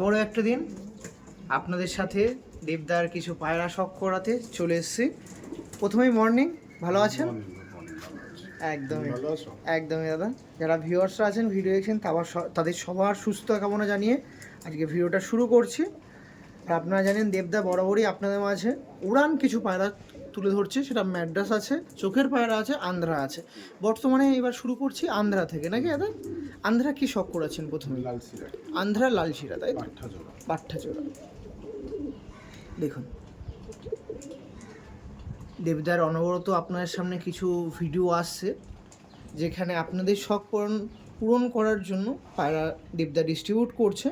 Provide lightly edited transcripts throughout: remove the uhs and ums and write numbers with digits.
বড় একটা দিন আপনাদের সাথে দেবদার কিছু পায়রা শখ করাতে চলে এসেছি। প্রথমেই মর্নিং, ভালো আছেন? একদমই একদমই দাদা। যারা ভিউয়ার্সরা আছেন, ভিডিও দেখছেন, তাদের সবার সুস্থ কামনা জানিয়ে আজকে ভিডিওটা শুরু করছি। আর আপনারা জানেন দেবদা বরাবরই আপনাদের মাঝে উড়ান কিছু পায়রা তুলে ধরছে। সেটা ম্যাড্রাস আছে, চোখের পায়রা আছে, আন্ধ্রা আছে। বর্তমানে এবার শুরু করছি আন্ধ্রা থেকে, নাকি দাদা? আন্ধ্রা কি শখ করেছেন প্রথমে? আন্ধ্রা লাল শিরা, তাই পাঠা জোড়া। দেখুন দেবদার অনবরত আপনাদের সামনে কিছু ভিডিও আসছে যেখানে আপনাদের শখ পূরণ করার জন্য পায়রা দেবদা ডিস্ট্রিবিউট করছে।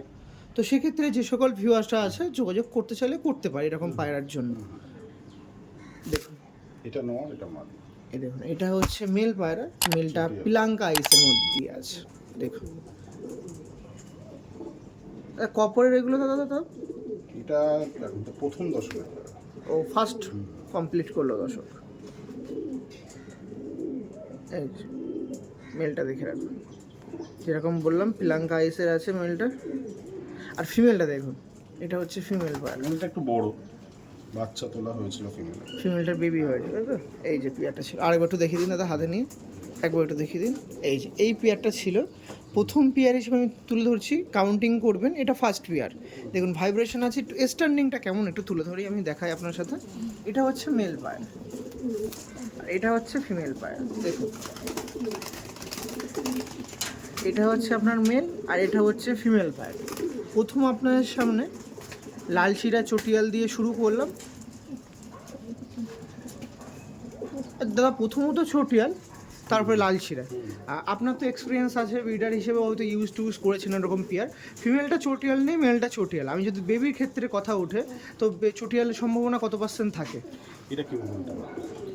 তো সেক্ষেত্রে যে সকল ভিউয়ার্সরা আছে যোগাযোগ করতে চাইলে করতে পারে এরকম পায়রার জন্য। দেখুন এটা নর, এটা মাদি। এই দেখুন, এটা হচ্ছে মেল পায়রা। মেলটা পিলাঙ্কা আইসের মধ্যে দিয়ে আছে। দেখুন কপরের এগুলো দাদা এটা প্রথম দশকের ও ফার্স্ট কমপ্লিট করলো দর্শক। এই মেলটা দেখে রাখুন, যেরকম বললাম পিলাঙ্কা আইসের আছে মেলটা। আর ফিমেলটা দেখুন, এটা হচ্ছে ফিমেল পায়রা। মেলটা একটু বড়, বাচ্চা তোলা হয়েছিল ফিমেলটার বেবি হয়েছে, তাই তো? এই যে পেয়ারটা ছিল, আরেকবার একটু দেখিয়ে দিন দাদা হাতে নিয়ে, একবার একটু দেখিয়ে দিন। এই যে এই পেয়ারটা ছিল প্রথম পেয়ার হিসেবে আমি তুলে ধরছি, কাউন্টিং করবেন। এটা ফার্স্ট পেয়ার। দেখুন ভাইব্রেশন আছে, একটু স্ট্যান্ডিংটা কেমন একটু তুলে ধরি, আমি দেখাই আপনার সাথে। এটা হচ্ছে মেল পায়রা আর এটা হচ্ছে ফিমেল পায়রা। দেখুন এটা হচ্ছে আপনার মেল আর এটা হচ্ছে ফিমেল পায়রা। প্রথম আপনাদের সামনে লাল শিরা চটিয়াল দিয়ে শুরু করলাম। দাদা প্রথমত চটিয়াল, তারপরে লাল শিরা। আপনার তো এক্সপিরিয়েন্স আছে ব্রিডার হিসেবে, হয়তো ইউজ করেছেন এরকম পেয়ার। ফিমেলটা চটিয়াল নেই, মেলটা চটিয়াল। আমি যদি বেবির ক্ষেত্রে কথা ওঠে তো চটিয়ালের সম্ভাবনা কত % থাকে? এটা কি বলতে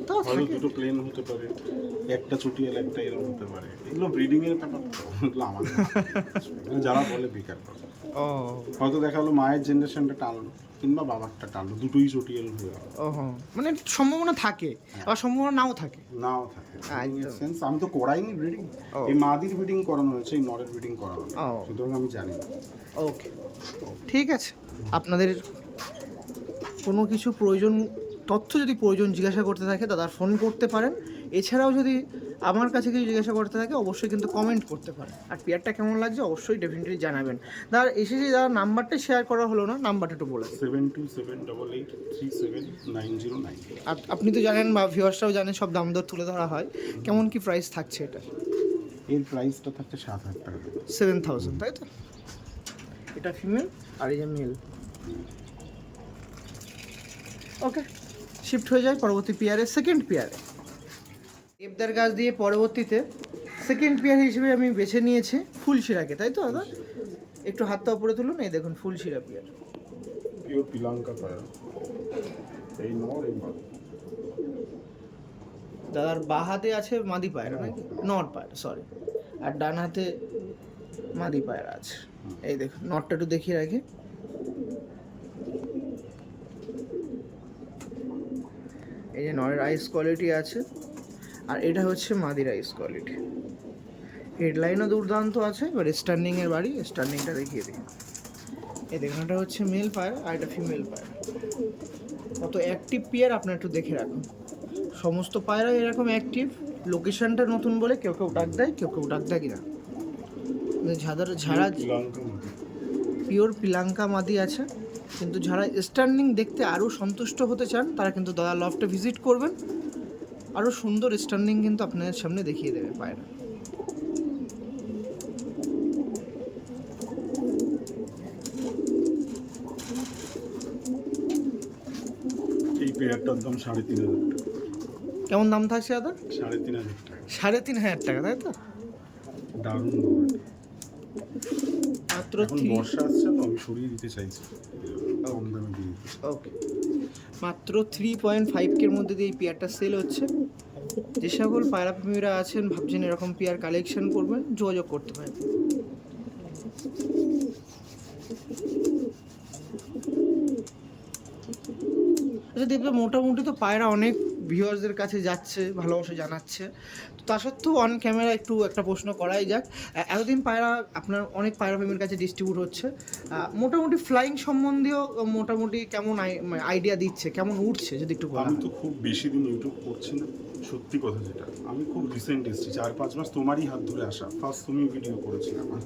তাও হয়তো দুটো প্লেন হতে পারে, একটা চটিয়াল একটা এরকম হতে পারে। এগুলো ব্রিডিং এর ব্যাপার তো, এগুলো আমাদের যারা বলে বেকার কথা। ও হয়তো দেখা হলো মায়ের জেনারেশনটা টানলো কিংবা বাবারটা টানলো, দুটোই চটিয়াল হয়ে গেল। ও মানে সম্ভাবনা থাকে, আবার সম্ভাবনা নাও থাকে। সেন্স আমি তো করাইনি ব্রিডিং, এই মাদির ব্রিডিং করানো হয়েছে, এই নরের ব্রিডিং করানো হয়েছে, সুতরাং আমি জানি না। ওকে ঠিক আছে। আপনাদের কোনো কিছু তথ্য যদি জিজ্ঞাসা করতে থাকে দাদা ফোন করতে পারেন। এছাড়াও যদি আমার কাছে কিছু জিজ্ঞাসা করতে থাকে অবশ্যই কিন্তু কমেন্ট করতে পারেন। আর পেয়ারটা কেমন লাগছে অবশ্যই ডেফিনেটলি জানাবেন। দাদা এসেছি, দাদা নাম্বারটা শেয়ার করা হলো না, নাম্বারটা একটু বলে 72788379। আর আপনি তো জানেন বা ভিউয়ার্সরাও জানেন সব দাম দর তুলে ধরা হয়। কেমন কি প্রাইস থাকছে এটা? এর প্রাইসটা থাকছে 7,000 টাকা। 7,000, তাই তো? এটা ফিমেল আর এই যে মেল। ওকে, শিফট হয়ে যায় পরবর্তী পেয়ারে, সেকেন্ড পেয়ারে। দেবদার গাছ দিয়ে পরবর্তীতে সেকেন্ড পেয়ার হিসেবে আমি বেছে নিয়েছি ফুলশিরাকে, তাই তো দাদা? একটু হাতটা উপরে তুলুন, এই দেখুন ফুলশিরা পেয়ার। পিওর পিলাঙ্কা পায়রা, এই নর এই মাদি। দাদার বাঁ হাতে আছে মাদি পায়রা, নাকি নর পায়রা, সরি। আর ডান হাতে মাদি পায়রা আছে। এই দেখুন নরটা একটু দেখিয়ে রাখি। এই যে নরের আইস কোয়ালিটি আছে, আর এটা হচ্ছে মাদির আইস কোয়ালিটি। হেডলাইনও দুর্দান্ত আছে। এবার স্ট্যান্ডিংয়ের বাড়ি, স্ট্যান্ডিংটা দেখিয়ে দিই। এই দেখুন এটা হচ্ছে মেল পায়রা আর এটা ফিমেল পায়রা। কত অ্যাক্টিভ পেয়ার আপনার একটু দেখে রাখুন। সমস্ত পায়রা এরকম অ্যাক্টিভ। লোকেশনটা নতুন বলে কেউ ডাক দেয়, কেউ ডাক দেয় কিনা। ঝাড়া পিওর পিলাঙ্কা মাদি আছে। কিন্তু যারা স্ট্যান্ডিং দেখতে আরও সন্তুষ্ট হতে চান তারা কিন্তু দয়া লফটে ভিজিট করবেন। আরও সুন্দর স্ট্যান্ডিং কিন্তু আপনাদের সামনে দেখিয়ে দেবে পায়রা। এই পেয়ারটার দাম 3,500 টাকা। কেমন দাম থাকছে দাদা? 3,500 টাকা। 3,500 টাকা, তাই তো? দারুণ। মাত্র বর্ষা আসছে তো, আমি সরিয়ে দিতে চাইছি, কম দামে দিয়ে দিচ্ছি। ওকে, মাত্র 3.5K মধ্যে দিয়ে এই পেয়ারটা সেল হচ্ছে। যে সকল পায়রা প্রেমীরা আছেন ভাবছেন এরকম পেয়ার কালেকশন করবেন, যোগাযোগ করতে পারেন। আচ্ছা দেবদা, মোটামুটি তো পায়রা অনেক ভিউয়ার্সদের কাছে যাচ্ছে, ভালোবাসা জানাচ্ছে। তো তা সত্ত্বেও অন ক্যামেরা একটু একটা প্রশ্ন করাই যাক। এতদিন পায়রা আপনার অনেক পায়রা প্রেমীর কাছে ডিস্ট্রিবিউট হচ্ছে, মোটামুটি ফ্লাইং সম্বন্ধীয় মোটামুটি কেমন আইডিয়া দিচ্ছে, কেমন উঠছে যদি একটু বলা আমি হয়। তো খুব বেশি দিন ইউটিউব করছি না, সত্যি কথা যেটা, আমি খুব রিসেন্ট এসেছি, 4-5 মাস তোমারই হাত ধরে আসা, ফার্স্ট তুমি ভিডিও করেছিলে আমার।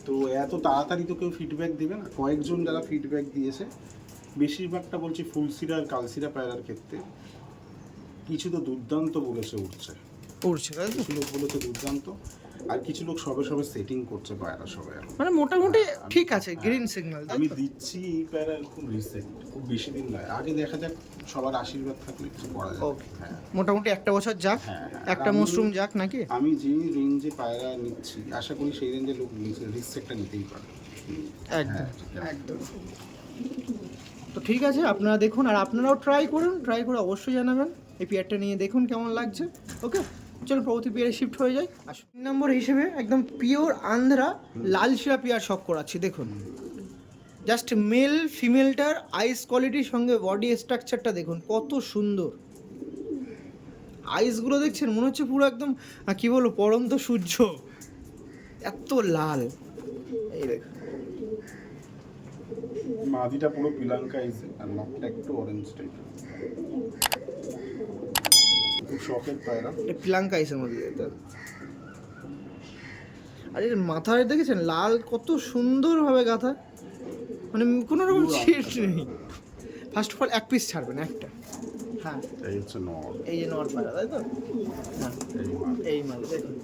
তো এত তাড়াতাড়ি তো কেউ ফিডব্যাক দেবে না, কয়েকজন যারা ফিডব্যাক দিয়েছে, বেশিরভাগটা বলছি ফুলসিরা আর কালসিরা পায়রার ক্ষেত্রে কিছু তো দুর্দান্ত বলেছে উঠছে, উঠছে তাই তো? কিছু লোক বলেছে দুর্দান্ত, আর কিছু লোক সবে সবে সেটিং করছে পায়রা সবাই। মানে মোটামুটি ঠিক আছে, গ্রিন সিগন্যাল। আমি দিচ্ছি এই প্যারা খুব রিসেন্ট, খুব বেশি দিন নয়, আগে দেখা যাক, সবার আশীর্বাদ থাকলে কিছু করা যাবে। ওকে, হ্যাঁ মোটামুটি একটা বছর যাক, হ্যাঁ, হ্যাঁ। একটা আর আমি- মশরুম যাক নাকি। আমি যে রেঞ্জে পায়রা নিচ্ছি, আশা করি সেই রেঞ্জে লোক রিস্ক একটা নিতেই পারে। একদম হ্যাঁ, একদম। তো ঠিক আছে, আপনারা দেখুন আর আপনারাও ট্রাই করুন, ট্রাই করে অবশ্যই জানাবেন। এই পেয়ারটা নিয়ে দেখুন কেমন লাগছে। ওকে, চলুন পরবর্তী পেয়ারে শিফট হয়ে যায়। আসুন, 3 নম্বর হিসেবে একদম পিওর আন্ধ্রা লাল শিরা পেয়ার শখ করাচ্ছি। দেখুন জাস্ট মেল ফিমেলটার আইস কোয়ালিটির সঙ্গে বডি স্ট্রাকচারটা দেখুন কত সুন্দর। আইসগুলো দেখছেন, মনে হচ্ছে পুরো একদম কি বলবো, পরন্ত সূর্য, এত লাল। এই দেখুন, মাদিটা পুরো পিলাঙ্কা আইছে, আর নখটা একটু অরেঞ্জ টাইপ, খুব শখের পায়রা। প্লাঙ্ক আইসের মধ্যে যেতে। আর এর মাথায় দেখেছেন লাল কত সুন্দরভাবে গাঁথা, মানে কোনো রকম ছিট নেই। ফার্স্ট অফ অল এক পিস ছাড়বেন একটা। হ্যাঁ, এই হচ্ছে নর, এই যে নর পায়রা, তাই তো? হ্যাঁ, এই মাল। এই মাল দেখুন।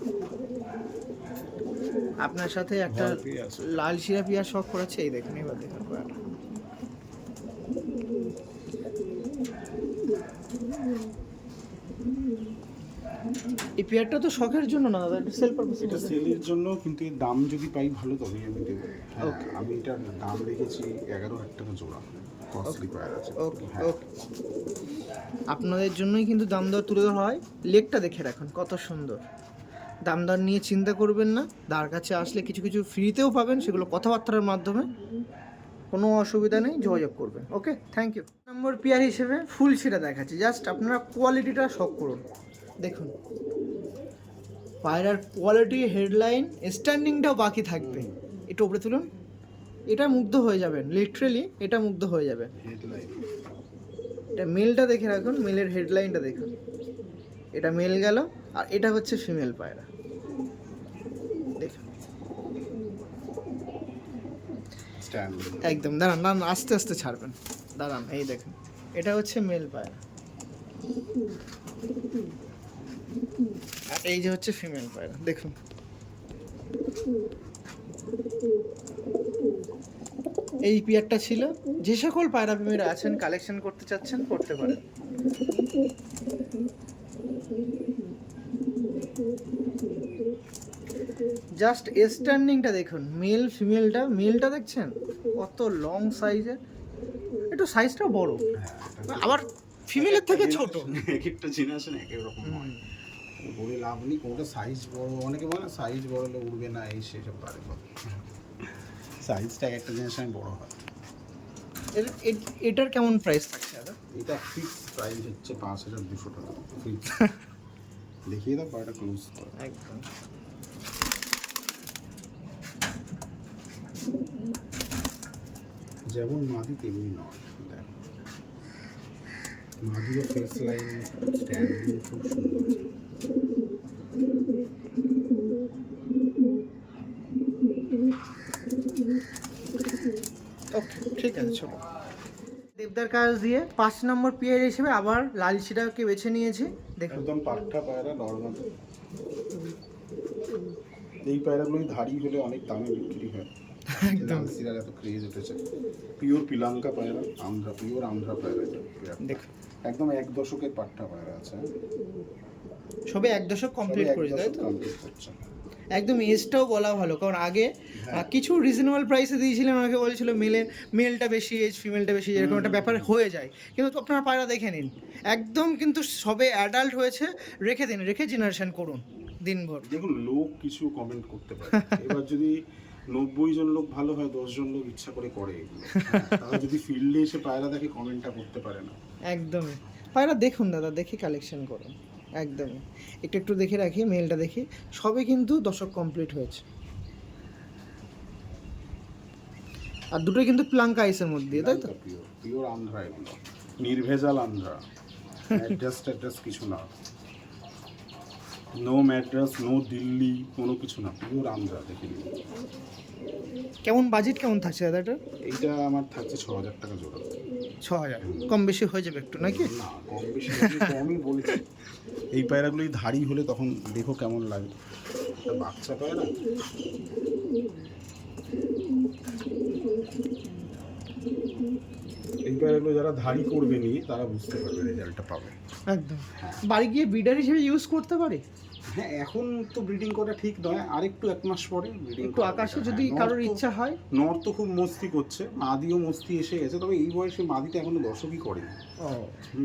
আপনার সাথে একটা ভয় পেয়ে আছে। লাল শিরা পিয়ার শখ করাচ্ছে, এই দেখুন, এবার দেখুন পায়রাটা। এই পেয়ারটা তো শখের জন্য না দাদা, এটা সেল পারপাস। এটা সেলের জন্য, কিন্তু এর দাম যদি পাই ভালো তবেই আমি দেবো। হ্যাঁ, আমি এটার দাম রেখেছি 11,000 টাকা জোড়া, কস্টলি পায়রা আছে। ওকে হ্যাঁ, ওকে, আপনাদের জন্যই কিন্তু দাম দর তুলে ধরা হয়। লেকটা দেখে রাখুন কত সুন্দর। দাম দর নিয়ে চিন্তা করবেন না, তার কাছে আসলে কিছু কিছু ফ্রিতেও পাবেন, সেগুলো কথাবার্তার মাধ্যমে, কোনো অসুবিধা নেই, যোগাযোগ করবেন। ওকে, থ্যাংক ইউ। নম্বর পেয়ার হিসেবে ফুল সেটা দেখাচ্ছি, জাস্ট আপনারা কোয়ালিটিটা শখ করুন। দেখুন পায়রার কোয়ালিটি, হেডলাইন, স্ট্যান্ডিংটাও বাকি থাকবে। একটু উপরে তুলুন, এটা মুগ্ধ হয়ে যাবেন, লিটারেলি এটা মুগ্ধ হয়ে যাবে। হেডলাইন। এটা মেলটা দেখে রাখুন, মেলের হেডলাইনটা দেখুন, এটা মেল গেল, আর এটা হচ্ছে ফিমেল পায়রা। দেখুন স্ট্যান্ডিং। একদম, দাঁড়ান দাঁড়ান, আস্তে আস্তে ছাড়বেন, দাঁড়ান, এই দেখুন, এটা হচ্ছে মেল পায়রা, আর এই যে হচ্ছে ফিমেল পায়রা। দেখুন এই পেয়ারটা ছিল, যে সকল পায়রা প্রেমীরা আছেন, কালেকশন করতে চাচ্ছেন করতে পারেন। জাস্ট স্ট্যান্ডিংটা দেখুন, মেল ফিমেলটা, মেলটা দেখছেন কত লং সাইজের, একটু সাইজটাও বড়, আবার ফিমেলের থেকে ছোট। এক একটা জেনারেশন এক এক রকম হয়, বলে লাভ নেই। কোনটা সাইজ বড়, অনেকে বলে সাইজ বড় হলে উড়বে না, এই সেসব পারে সাইজটা একটা জেনারেশন বড় হয়। এটার কেমন প্রাইস থাকছে দাদা? এটা ফিক্স প্রাইস হচ্ছে 5,200 টাকা ফিক্স। দেখিয়ে দাও পায়রাটা ক্লোজ করে। একদম যেমন মাদি তেমনি নয়, দেখো মাদিও ফেস লাইন, স্ট্যান্ডিং খুব সুন্দর। ওকে, ঠিক আছে, চলো। দেবদার কাজ দিয়ে 5 নম্বর পেয়ার হিসেবে আবার লাল শিরাকে বেছে নিয়েছি। দেখুন একদম পাট্টা পায়রা, নর্মাল। এই পায়রাগুলোই ধাড়ি হলে অনেক দামে বিক্রি হয়, একদম লালসিরার এত ক্রেজ উঠেছে। পিওর পিলাঙ্কা পায়রা, আন্ধ্রা, পিওর আন্ধ্রা পায়রা এটা। দেখুন একদম 1 দশকের পাট্টা পায়রা আছে, সবে 1 দশক কমপ্লিট করে, তাই তো? কমপ্লিট করছে। একদম এজটাও বলা ভালো, কারণ আগে কিছু রিজনেবল প্রাইসে দিয়েছিলেন, আমাকে বলেছিল মেলটা বেশি এজ, ফিমেলটা বেশি, এরকম একটা ব্যাপার হয়ে যায়। কিন্তু তো আপনারা পায়রা দেখে নিন, একদম কিন্তু সবে অ্যাডাল্ট হয়েছে, রেখে দিন, রেখে জেনারেশন করুন দিনভর। দেখুন লোক কিছু কমেন্ট করতে পারে, এবার যদি 90 জন লোক ভালো হয়, 10 জন লোক ইচ্ছা করে করে এগুলো। তারা যদি ফিল্ডে এসে পায়রা দেখে কমেন্টটা করতে পারে না। একদমই। পায়রা দেখুন দাদা, দেখে কালেকশন করুন, একদমই। একটু একটু দেখে রাখি, মেলটা দেখি, সবে কিন্তু দশক কমপ্লিট হয়েছে। আর দুটোই কিন্তু প্লাঙ্কা আইসের মধ্যে, তাই তো? পিওর আন্ধ্রা এগুলো, নির্ভেজাল আন্ধ্রা, অ্যাড্রেস কিছু না, নো ম্যাড্রাস, নো দিল্লি, কোনো কিছু না, পিওর আন্ধ্রা। দেখে নিন। কেমন বাজেট কেমন থাকছে দাদা এটা? এইটা আমার থাকছে 6,000 টাকা জোড়া। 6,000 কম বেশি হয়ে যাবে একটু নাকি? না, কম বেশি আমি কমই বলেছি। এই পায়রাগুলোই ধাড়ি হলে তখন দেখো কেমন লাগে। একটা বাচ্চা পায়রা, এই পায়রাগুলো যারা ধাড়ি করবে নিয়ে তারা বুঝতে পারবে, রেজাল্টটা পাবে। একদম। বাড়ি গিয়ে ব্রিডার হিসেবে ইউজ করতে পারে? হ্যাঁ, এখন তো ব্রিডিং করা ঠিক নয়, আরেকটু 1 মাস পরে ব্রিডিং একটু আকাশে যদি কারোর ইচ্ছা হয়। নর তো খুব মস্তি করছে, মাদিও মস্তি এসে গেছে, তবে এই বয়সে মাদিটা এখনো দশকই করে ও,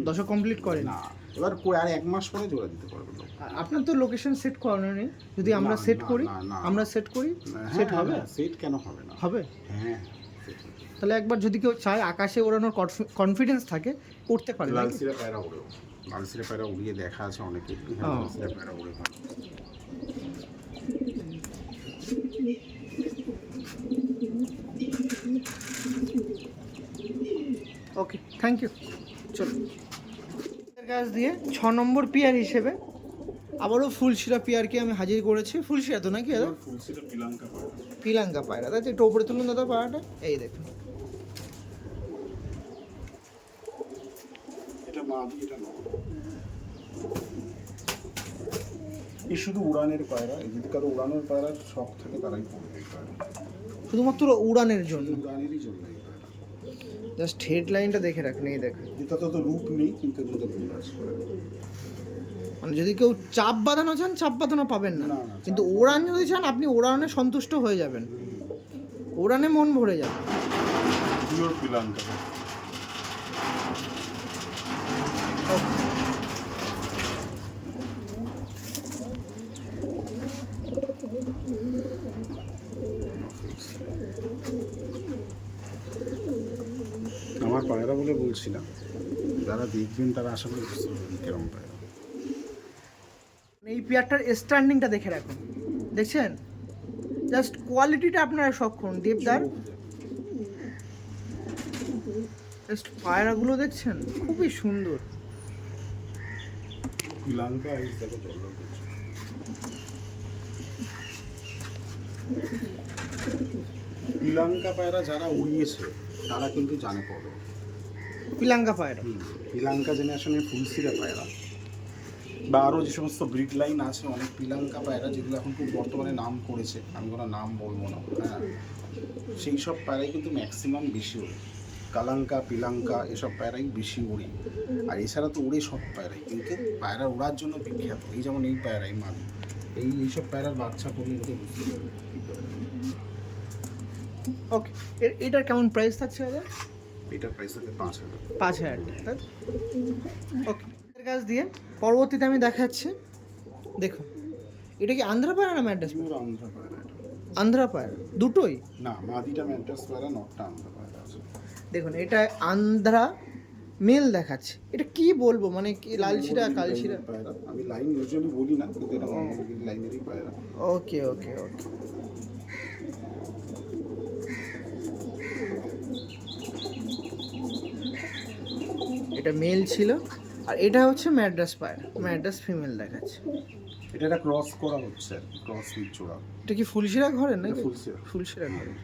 দশক কমপ্লিট করে না। এবার আর 1 মাস পরে জোড়া দিতে পারবে লোক। আপনার তো লোকেশন সেট করানো নেই, যদি আমরা সেট করি, আমরা সেট করি, সেট হবে? সেট কেন হবে না? হবে। হ্যাঁ, তাহলে একবার যদি কেউ চায় আকাশে ওড়ানোর কনফিডেন্স থাকে, করতে পারে। লালসিরা পায়রা উড়েও, লালসিরা পায়রা উড়িয়ে দেখা আছে অনেকে। লালসিরা পায়রা উড়ে ভালো। ওকে, থ্যাংক ইউ। চলো, গাছ দিয়ে 6 নম্বর পিয়ার হিসেবে আবারও ফুলশিরা পিয়ারকে আমি হাজির করেছি। ফুলশিরা তো নাকি দাদা? ফুলশিরা পিলাঙ্কা পায়রা। পিলাঙ্কা পায়রা, তাই তো? একটু ওপরে তুলুন দাদা পায়রাটা, এই দেখুন। এটা মাদি, এটা নর। এই শুধু উড়ানের পায়রা, যদি কারো উড়ানোর পায়রার শখ থাকে তারাই পড়বে এই পায়রা। শুধুমাত্র উড়ানের জন্য? উড়ানেরই জন্য এই পায়রা। জাস্ট হেডলাইনটা দেখে রাখুন, এই দেখুন। এটা তো রূপ নেই, কিন্তু এগুলো তো রূপ আছে। মানে যদি কেউ চাপ বাঁধানো চান, চাপ বাঁধানো পাবেন না, না, না, কিন্তু ওড়ান যদি চান, আপনি ওড়ানে সন্তুষ্ট হয়ে যাবেন, ওড়ানে মন ভরে যাবে। পিওর পিলাঙ্কা। আমার পায়রা বলে বলছি না, যারা দেখবেন তারা আশা করি বুঝতে পারবেন কেরম পায়রা। এই পেয়ারটার স্ট্যান্ডিংটা দেখে রাখুন, দেখছেন? জাস্ট কোয়ালিটিটা আপনারা শখ করুন। দেবদার জাস্ট পায়রাগুলো দেখছেন, খুবই সুন্দর। পিলাঙ্কা আইস দেখো জল্লর করছে। পিলাঙ্কা পায়রা যারা উড়িয়েছে তারা কিন্তু জানে কবে। পিলাঙ্কা পায়রা, পিলাঙ্কা জেনারেশনের ফুলশিরা পায়রা বা আরও যে সমস্ত ব্রিড লাইন আছে, অনেক পিলাঙ্কা পায়রা যেগুলো এখন খুব বর্তমানে নাম করেছে, আমি কোনো নাম বলবো না, হ্যাঁ, সেই সব পায়রাই কিন্তু ম্যাক্সিমাম বেশি ওড়ে। কালাঙ্কা, পিলাঙ্কা এসব পায়রাই বেশি ওড়ে। আর এছাড়া তো ওড়ে সব পায়রাই, কিন্তু পায়রা ওড়ার জন্য বিখ্যাত। এই যেমন এই পায়রাই মাদি, এইসব পায়রার বাচ্চা করলে বুঝতে পারবে। ওকে। এটার কেমন প্রাইস থাকছে দাদা? এটার প্রাইস আছে 5,000। 5,000 টাকা। ওকে, এর কাছ দিয়ে পরবর্তীতে আমি দেখাচ্ছি। দেখুন, এটা কি আন্ধ্রা পায়রা না ম্যাড্রাস? পিওর আন্ধ্রা পায়রা এটা। আন্ধ্রা পায়রা দুটোই? না, মাদিটা ম্যাড্রাস পায়রা, নটটা আন্ধ্রা পায়রা আছে। দেখুন, এটা আন্ধ্রা মেল দেখাচ্ছে। এটা কি বলবো, মানে কি লালশিরা কালশিরা? পায়রা আমি লাইন ইউজুয়ালি বলি না, কিন্তু এটা লাইনেরই পায়রা। ওকে ওকে ওকে। এটা মেল ছিল, আর এটা হচ্ছে ম্যাড্রাস পায়রা, ম্যাড্রাস ফিমেল দেখাচ্ছে। এটা একটা ক্রস করা হচ্ছে, ক্রস উইথ জোড়া। এটা কি ফুলশিরা ঘরের নাকি? ফুলশিরা। ফুলশিরা ঘরের।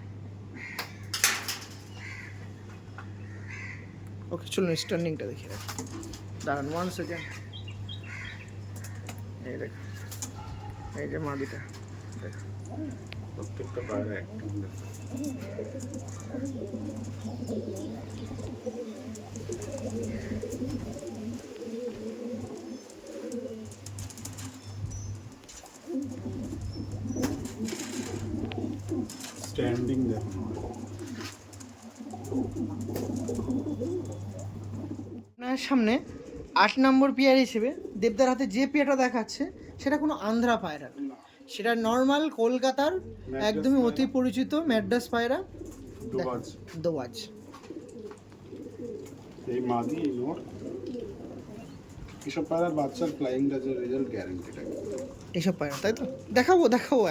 ওকে, চলুন স্ট্যান্ডিংটা দেখে রাখি। দাঁড়ান 1 সেকেন্ড। এই দেখ, এই যে মাদিটা দেখ, প্রত্যেকটা পায়রা একটা স্ট্যান্ডিং দেখুন। আপনার সামনে 8 নম্বর পেয়ার হিসেবে দেবদার হাতে যে পেয়ারটা দেখাচ্ছে, সেটা কোনো আন্ধ্রা পায়রা না। সেটা নর্মাল কলকাতার একদমই অতি পরিচিত ম্যাড্রাস পায়রা দোবাজ। দোয়াজ। এই মাদি এই নর, এসব পায়রার বাচ্চার ফ্লাইং রেজাল্ট গ্যারেন্টিড। এইসব পায়রা তাই তো? দেখাবো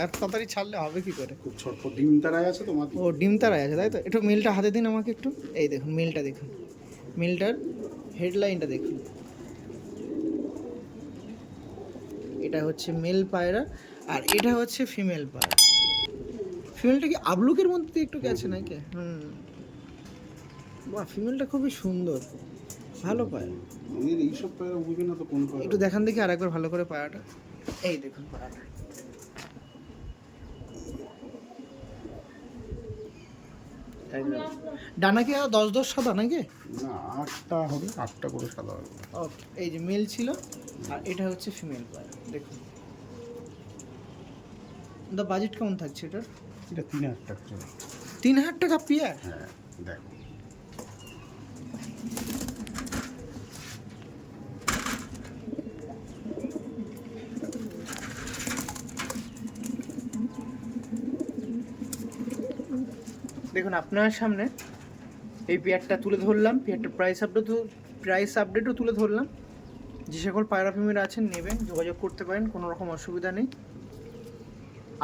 এত তাড়াতাড়ি ছাড়লে হবে কি করে? খুব ছোট ডিম তারায় আছে তো মাদি। ও ডিম তারাই আছে তাই তো? একটু মিলটা হাতে দিন আমাকে একটু। এই দেখুন মিলটা দেখুন, মিলটার হেডলাইনটা দেখুন। এটা হচ্ছে মেল পায়রা আর এটা হচ্ছে ফিমেল পায়রা। ফিমেলটা কি আবলুকের মধ্যে দিয়ে একটু গেছে নাকি? বাহ, ফিমেলটা খুবই সুন্দর, ভালো পায়রা। এর এইসব পায়রা উঠবে না তো কোন পায়রা? একটু দেখান দেখি আরেকবার ভালো করে পায়রাটা। এই দেখুন পায়রাটা, একদম ডানা কি 10 সাদা নাকি? না 8টা হবে, 8টা করে সাদা হবে। ওকে, এই যে মেল ছিল আর এটা হচ্ছে ফিমেল পায়রা। দেখুন দা বাজেট কেমন থাকছে এটার? এটা 3000 টাকা চলে। 3000 টাকা পেয়ার? হ্যাঁ দেখো, দেখুন আপনার সামনে এই পেয়ারটা তুলে ধরলাম, পেয়ারটার প্রাইস আপডেটও তুলে ধরলাম। যে সকল পায়রা প্রেমীরা আছেন নেবেন, যোগাযোগ করতে পারেন, কোনো রকম অসুবিধা নেই।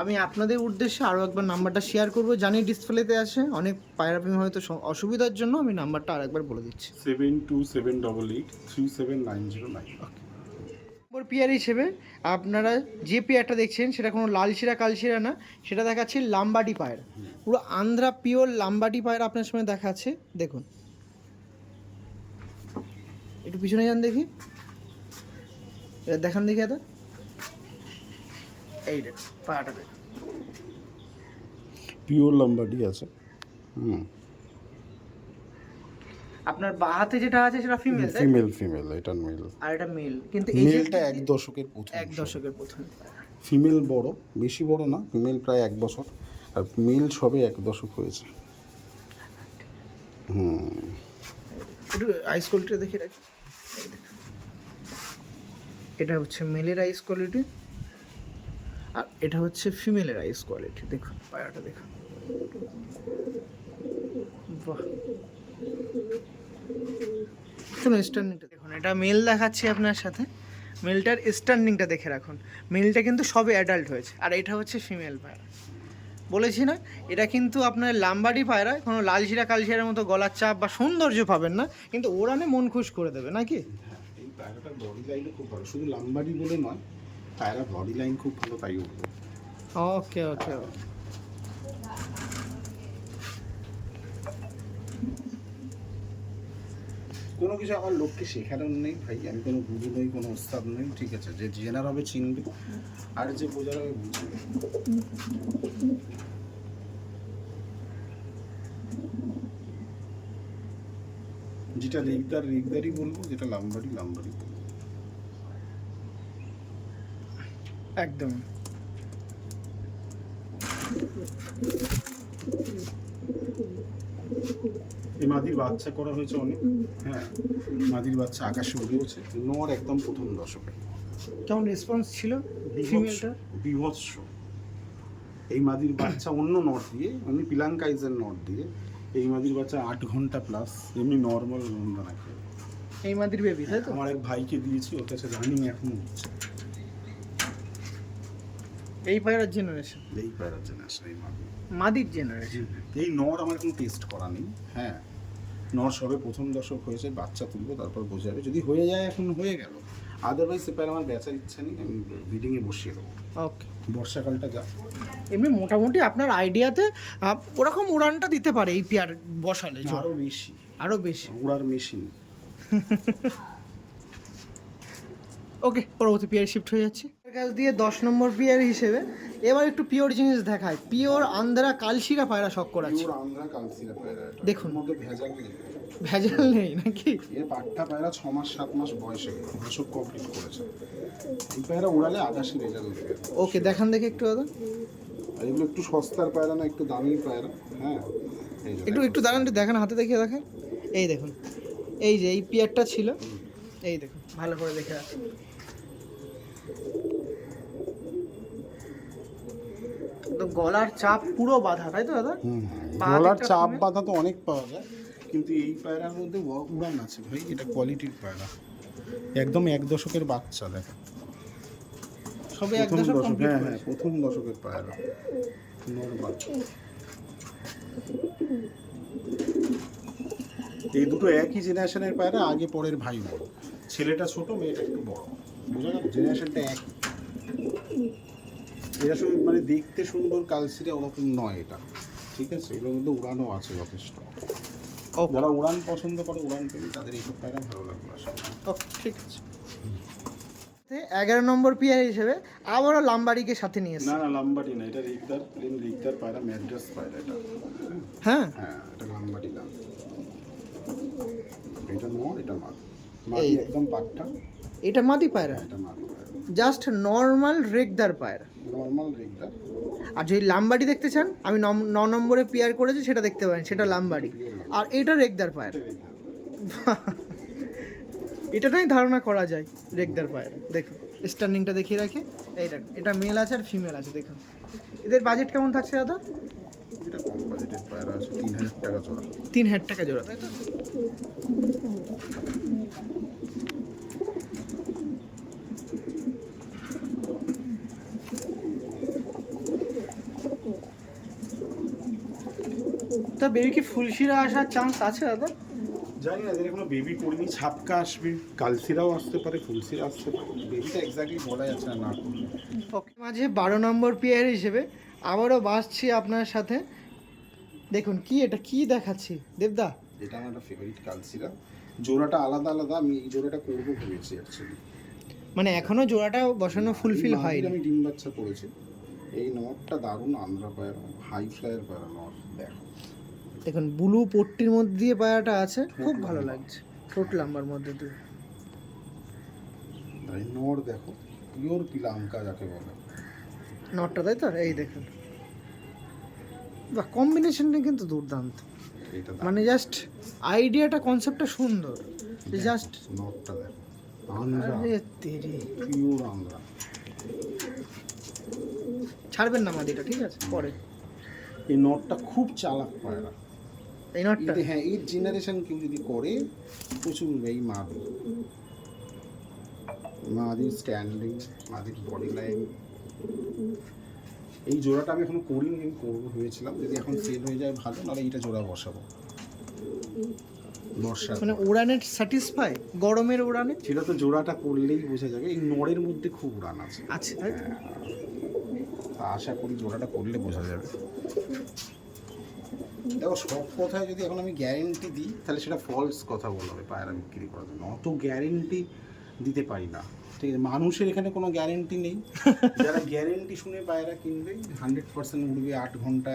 আমি আপনাদের উদ্দেশ্যে আরও একবার নাম্বারটা শেয়ার করবো, জানি ডিসপ্লেতে আছে, অনেক পায়রা প্রেমী হয়তো অসুবিধার জন্য আমি নাম্বারটা আরেকবার বলে দিচ্ছি। 7278837909। নম্বর পেয়ার হিসেবে আপনারা যে পেয়ারটা দেখছেন সেটা কোনো লালশিরা কালশিরা না, সেটা দেখাচ্ছে লাম্বাডি পায়রা, পুরো আন্ধ্রা পিওর লাম্বাডি পায়রা আপনার সামনে দেখাচ্ছে। দেখুন একটু পিছনে যান দেখি, এটা দেখান দেখি এটা। এই দেখুন পায়রাটা দেখুন, পিওর লাম্বাডি আছে। আপনার বাঁ হাতে যেটা আছে সেটা ফিমেল, ফিমেল এটা মেল। আর এটা মেল, কিন্তু এই মেলটা 1 দশকের প্রথম। 1 দশকের প্রথম। ফিমেল বড়, বেশি বড় না, ফিমেল প্রায় 1 বছর আর মেল সবে 1 দশক হয়েছে। একটু আইস কোয়ালিটি দেখে রাখি। এটা হচ্ছে মেলের আইস কোয়ালিটি আর এটা হচ্ছে ফিমেলের আইস কোয়ালিটি। দেখুন পায়রাটা দেখুন, বাহ। শুনুন স্ট্যান্ডিংটা দেখুন, এটা মেল দেখাচ্ছি আপনার সাথে, মেলটার স্ট্যান্ডিংটা দেখে রাখুন। মেলটা কিন্তু সবে অ্যাডাল্ট হয়েছে আর এটা হচ্ছে ফিমেল পায়রা। বলেছি না, এটা কিন্তু আপনার লাম্বাডি পায়রা, কোনো লালশিরা কালশিরার মতো গলার চাপ বা সৌন্দর্য পাবেন না, কিন্তু ওরানে মন খুশ করে দেবে নাকি? হ্যাঁ, এই পায়রাটার বডি লাইনও খুব ভালো, শুধু লাম্বাডি বলে নয়, পায়রার বডি লাইন খুব ভালো, তাই উঠবে। ওকে ওকে, কোনো কিছু আমার লোককে শেখানোর নেই ভাই, আমি কোনো গুরু নই, কোনো ওস্তাদ নই, ঠিক আছে? যে জেনার হবে চিনবে আর যে বোঝার হবে বুঝবে। যেটা রেগদারি বলবো, যেটা লাম্বাডি বলবো। একদম। এই মাদির বাচ্চা করা হয়েছে অনেক, হ্যাঁ, মাদির বাচ্চা আকাশে উড়েছে, নর একদম প্রথম দশকে। কেমন রেসপন্স ছিল ফিমেলটা? বিভৎস। এই মাদির বাচ্চা অন্য নট দিয়ে, এমনি পিলাঙ্কাইজের নট দিয়ে, এই মাদির বাচ্চা 8 ঘন্টা প্লাস এমনি নর্মাল ঘন্টা রাখে। এই মাদির বেবি তাই তো? আমার এক ভাইকে দিয়েছি, ওর কাছে রানিং এখনো হচ্ছে। এই পায়রার জেনারেশন, এই পায়রার জেনারেশন, এই মাদির জেনারেশন। এই নর আমার কোনো টেস্ট করা নেই, হ্যাঁ, নর সবে প্রথম দশক হয়েছে, বাচ্চা তুলবো তারপর বোঝা যাবে, যদি হয়ে যায় এখন হয়ে গেল, আদারওয়াইজ সে পায়রা আমার বেচার ইচ্ছা নেই, আমি ব্রিডিংয়ে বসিয়ে দেবো। ওকে, বর্ষাকালটা যা এমনি মোটামুটি আপনার আইডিয়াতে ওরকম উড়ানটা দিতে পারে এই পেয়ার বসালে, আরও বেশি, আরও বেশি উড়ার মেশিন। ওকে, পরবর্তী পেয়ার শিফট হয়ে যাচ্ছে কাছ দিয়ে 10 নম্বর পেয়ার হিসেবে। এবার একটু পিওর জিনিস দেখায়, পিওর আন্ধ্রা কালশিরা পায়রা শখ করাচ্ছে। পিওর আন্ধ্রা কালশিরা পায়রা, দেখুন মধ্যে ভেজাল নেই, ভেজাল নেই নাকি? এর পাট্টা পায়রা 6 মাস 7 মাস বয়সে দশক কমপ্লিট করেছে। এই পায়রা উড়ালে আকাশি রেজাল্ট দেবে। ওকে, দেখান দেখে একটু দাদা। আর এগুলো একটু সস্তার পায়রা না, একটু দামি পায়রা, হ্যাঁ। একটু দাঁড়ান, একটু দেখেন, হাতে দেখিয়ে দেখেন। এই দেখুন, এই যে এই পেয়ারটা ছিল, এই দেখুন ভালো করে দেখে রাখুন। তো গলার চাপ পুরো বাঁধা, তাই তো দাদা? পা গলার দিকটা চাপ female? বাঁধা তো অনেক পাওয়া যায়, কিন্তু এই পায়রার মধ্যে উড়ান আছে ভাই, এটা কোয়ালিটির পায়রা, একদম 1 দশকের বাচ্চা। দেখো সবে এক প্রথম দশক দশক, কমপ্লিট হ্যাঁ করেছে। প্রথম দশকের পায়রা, নরমাল। এই দুটো একই জেনারেশনের পায়রা, আগে পরের ভাই বড়, ছেলেটা ছোট মেয়েটা একটু বড়, বুঝা গেল? জেনারেশনটা একই। এরা সব মানে দেখতে সুন্দর কালসিরা ওরকম নয় এটা, ঠিক আছে? এগুলোর মধ্যে উড়ানও আছে যথেষ্ট। ওকে, যারা উড়ান পছন্দ করে, উড়ান প্রেমী, তাদের এইসব পায়রা ভালো লাগবে আসলে। ওকে, ঠিক আছে। 11 নম্বর পিয়ার হিসেবে আবারও লাম্বারিকে সাথে নিয়ে না এসেছে। না, লাম্বাটি না, এটা রেগদার, প্লেন রেগদার পায়রা, ম্যাড্রাস পায়রা এটা। হ্যাঁ, হ্যাঁ, এটা লাম্বাটি না, এটা নর, এটা মাদি। মাদি এই। একদম পাট্টা, এটা মাদি পায়রা, এটা মাদি পায়রা, জাস্ট নর্মাল রেগদার পায়রা। নর্মাল রেগদার। আর যদি লাম্বাড়ি দেখতে চান, আমি 9 নম্বরে পেয়ার করেছি, সেটা দেখতে পারেন, সেটা লাম্বাড়ি। আর এটা রেগদার পায়রা। এটাটাই ধারণা করা যায় রেগদার পায়রা। দেখুন স্ট্যান্ডিংটা দেখিয়ে রাখি, এইটা, এটা মেল আছে আর ফিমেল আছে। দেখুন এদের বাজেট কেমন থাকছে দাদা? এটা কম বাজেটের পায়রা আছে, 3000 টাকা জোড়া। 3000 টাকা জোড়া, তাই তো? তা বেবি কি ফুলশিরা আসার চান্স আছে দাদা? জানি না, এদের এখনো বেবি করিনি, ছাপকা আসবে, কালসিরাও আসতে পারে, ফুলসিরা আসতে পারে, বেবিটা এক্স্যাক্টলি বলা যাচ্ছে না, না করলে। ওকে, মাঝে 12 নম্বর পেয়ার হিসেবে আবারও বাসছি আপনার সাথে। দেখুন কি এটা, কি দেখাচ্ছি দেবদা? এটা আমার একটা ফেভারিট কালসিরা, জোড়াটা আলাদা আলাদা, আমি এই জোড়াটা করবো ভেবেছি অ্যাকচুয়ালি। মানে এখনো জোড়াটা বসানো ফুলফিল হয়নি। আমি ডিম বাচ্চা করেছি। এই নটটা দারুণ আন্ধ্রা পায়রা, হাই ফ্লায়ার পায়রা নট। দেখো দেখুন ব্লু পট্টির মধ্যে দিয়ে পায়রাটা আছে, খুব ভালো লাগছে, ঠোঁট লাম্বার মধ্যে দিয়ে। এই নট দেখো, পিওর পিলাঙ্কা যাকে বলে নটটা, তাই তো? এই দেখুন, বাহ, কম্বিনেশনটা কিন্তু দুর্দান্ত। এটা। মানে জাস্ট আইডিয়াটা, কনসেপ্টটা সুন্দর, জাস্ট। নটটা দেখো, আন্ধ্রা, আরে তেরে, পিওর আন্ধ্রা। ছাড়বেন না মাদিটা, ঠিক আছে? পরে এই নটটা খুব চালাক পায়রা। এই নটটা, হ্যাঁ, এই জেনারেশন কেউ যদি করে, প্রচুর এই মাদির স্ট্যান্ডিং, মাদির বডি লাইন। এই জোড়াটা আমি এখনো করিনি, আমি করবো ভেবেছিলাম, যদি এখন সেল হয়ে যায় ভালো, নাহলে এইটা জোড়া বসাবো বর্ষা। মানে উড়ানের স্যাটিসফাই, গরমের উড়ানে সেটা তো জোড়াটা করলেই বোঝা যাবে। এই নড়ের মধ্যে খুব উড়ান আছে, আছে, তাই তো? তা আশা করি জোড়াটা করলে বোঝা যাবে। দেখো, সব কথায় যদি এখন আমি গ্যারেন্টি দিই, তাহলে সেটা ফলস কথা বলা হবে পায়রা বিক্রি করার জন্য। অত গ্যারেন্টি দিতে পারি না, ঠিক আছে? মানুষের এখানে কোনো গ্যারেন্টি নেই। যারা গ্যারেন্টি শুনে পায়রা কিনবে, 100% উড়বে 8 ঘন্টা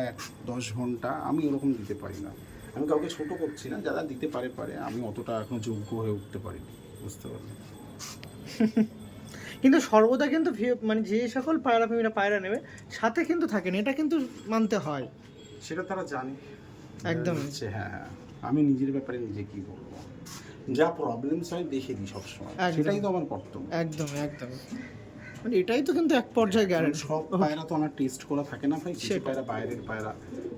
10 ঘন্টা, আমি ওরকম দিতে পারি না। আমি কাউকে ছোট করছি না, যারা দিতে পারে পারে, আমি অতটা এখনো যোগ্য হয়ে উঠতে পারিনি, বুঝতে পারলে? কিন্তু সর্বদা কিন্তু মানে যে সকল পায়রা প্রেমীরা পায়রা নেবে, সাথে কিন্তু থাকেন, এটা কিন্তু মানতে হয়। সেটা তারা জানে একদম। হ্যাঁ হ্যাঁ, আমি নিজের ব্যাপারে নিজে কি বলবো, যা প্রবলেমস হয় দেখে দিই সবসময়, একদম। সেটাই তো আমার কর্তব্য। একদম একদম, মানে এটাই তো কিন্তু এক পর্যায়ে গ্যারেন্টি। সব পায়রা তো আমার টেস্ট করা থাকে না ভাই, কিছু সেটাই। পায়রা বাইরের পায়রা,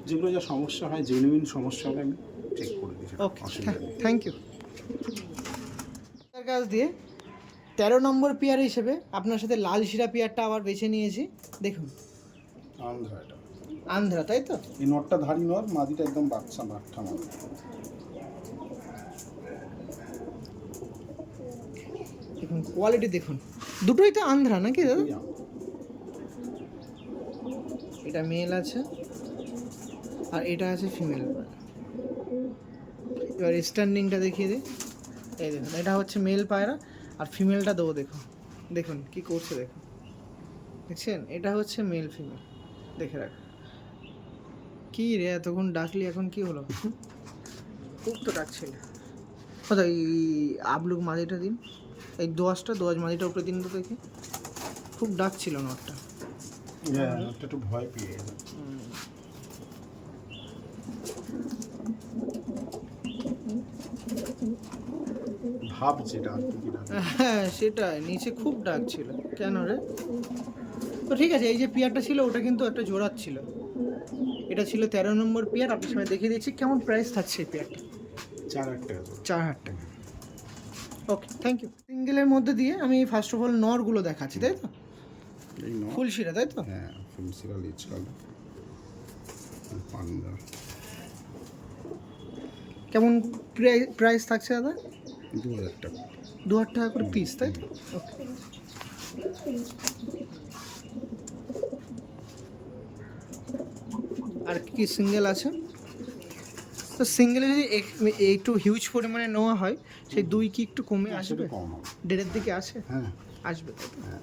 যেগুলো যা সমস্যা হয়, জেনুইন সমস্যা হলে আমি চেক করে দিই, সেটা ওকে, অসুবিধা নেই। Thank you. তার কাছ দিয়ে 13 নম্বর পেয়ার হিসেবে আপনার সাথে লাল শিরা পেয়ারটা আবার বেছে নিয়েছি। দেখুন আন্ধ্রা, এটা আন্ধ্রা, তাই তো? এই নটটা ধারি নর, মাদিটা একদম বাচ্চা মাঠা মাদি। দেখুন কোয়ালিটি দেখুন, দুটোই তো আন্ধ্রা নাকি দাদা? এটা মেল আছে আর এটা আছে ফিমেল। এবার স্ট্যান্ডিংটা দেখিয়ে দিই। এই দেখুন, এটা হচ্ছে মেল পায়রা, আর ফিমেলটা দেবো। দেখুন দেখুন কী করছে, দেখুন, দেখছেন? এটা হচ্ছে মেল ফিমেল, দেখে রাখ। কী রে, এতক্ষণ ডাকলি, এখন কি হলো? খুব তো ডাকছিল। কোথায় এই আবলুক মাদিটা দিন, এই দোয়াশটা, দোয়াশ মাদিটা উপরে দিন তো দেখি। খুব ডাকছিল নটটা। হ্যাঁ, নটটা একটু ভয় পেয়ে গেছে। ভাবছে ডাক কি ডাক। হ্যাঁ সেটাই, নিচে খুব ডাক ছিল। কেন রে? তো ঠিক আছে, এই যে পেয়ারটা ছিল ওটা কিন্তু একটা জোড়ার ছিল, এটা ছিল 13 নম্বর পেয়ার। আপনার সামনে দেখিয়ে দিচ্ছি কেমন প্রাইস থাকছে এই পেয়ারটা। 4,000 টাকা। 4,000 টাকা। ওকে, থ্যাংক ইউ। সিঙ্গেলের মধ্যে দিয়ে আমি ফার্স্ট অফ অল নরগুলো দেখাচ্ছি, তাই তো? এই ন ফুলশিরা, তাই তো? হ্যাঁ, ফুলশিরা লিচ কালার পান্ডা। কেমন প্রাইস থাকছে দাদা? 2,000 টাকা। 2,000 টাকা করে পিস, তাই তো? ওকে। আর কি সিঙ্গেল আছে? তো সিঙ্গেলে যদি একটু হিউজ পরিমাণে নেওয়া হয়, সেই 2 কি একটু কমে আসবে? কম হবে। 1.5-এর দিকে আছে? হ্যাঁ আসবে, তাই তো? হ্যাঁ,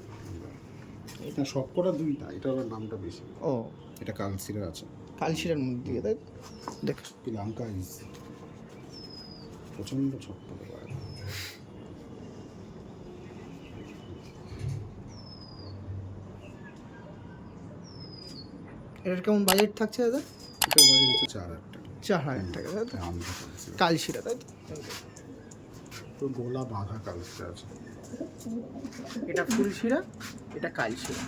এটা সব কটা 2টা, এটা আবার দামটা বেশি। ও, এটা কালসিরা আছে, কালশিরার মধ্যে দিয়ে, তাই তো? দেখ, লঙ্কা ইস প্রচণ্ড ছটপটে পায়। এটার কেমন বাজেট থাকছে দাদা? এটা বাজে হচ্ছে 4,000 টাকা। 4,000 টাকা, তাই তো? আমরা কালসিরা কালশিরা, তাই তো? তো গোলা বাঁধা কালসিরা আছে। এটা ফুলশিরা, এটা কালশিরা।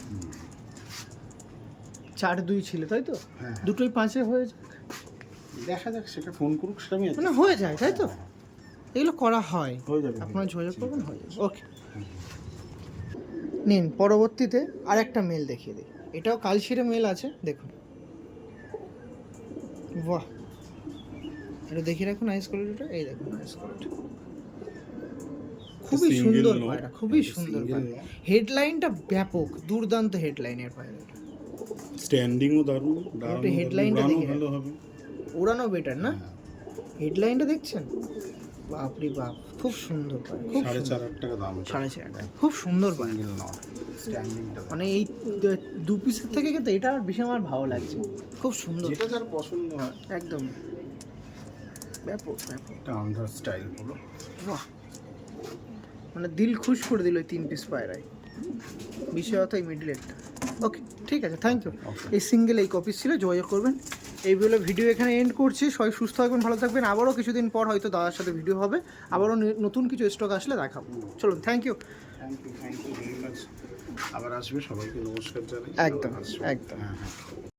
4-2 ছিল, তাই তো? হ্যাঁ। দুটোই 5-এ হয়ে যায়, দেখা যাক, সেটা ফোন করুক, সেটা আমি মানে হয়ে যায়, তাই তো? এগুলো করা হয়, হয়ে যাবে। আপনারা যোগাযোগ করবেন, হয়ে যাবে। ওকে, নিন পরবর্তীতে আর একটা মেল দেখিয়ে দিই। এটাও কালশিরা মেল আছে, দেখুন। বাহ, এটা দেখিয়ে রাখুন আইস কোয়ালিটিটা, এই দেখুন আইস কোয়ালিটি, খুবই Single সুন্দর note, পায়রা, খুবই একটা সুন্দর single পায়রা। note। হেডলাইনটা ব্যাপক, দুর্দান্ত হেডলাইনের পায়রা। স্ট্যান্ডিংও দারুণ, একটু headline টা দেখে ভালো হবে। ওড়ানো বেটার না? হ্যাঁ। হেডলাইনটা দেখছেন? বাপরে বাপ, খুব সুন্দর পায়রা, খুব 4,500 টাকা দাম এটা। 4,500 টাকা, খুব সুন্দর পায়রা। সিঙ্গেল নট, স্ট্যান্ডিংটা মানে এই 2 পিসের থেকে কিন্তু এটা আর বেশি আমার ভালো লাগছে, খুব সুন্দর, যেটা যার পছন্দ হয়। একদম ব্যাপক ব্যাপক। এটা আন্ধার স্টাইল হলো। বাহ, মানে দিল খুশ করে দিল এই 3 পিস পায়রায়, বিষয়ত এই মিডলেটটা। ওকে, ঠিক আছে, থ্যাংক ইউ। এই সিঙ্গেল এই কপিস ছিল, যোগাযোগ করবেন। এই বলে ভিডিও এখানে এন্ড করছি। সবাই সুস্থ থাকবেন, ভালো থাকবেন। আবারও কিছুদিন পর হয়তো দাদার সাথে ভিডিও হবে, আবারও নতুন কিছু স্টক আসলে দেখাবো। চলুন, thank you. Thank you very much. আবার আসবে, সবাইকে নমস্কার জানাই। একদম আসবে। একদম। হ্যাঁ হ্যাঁ।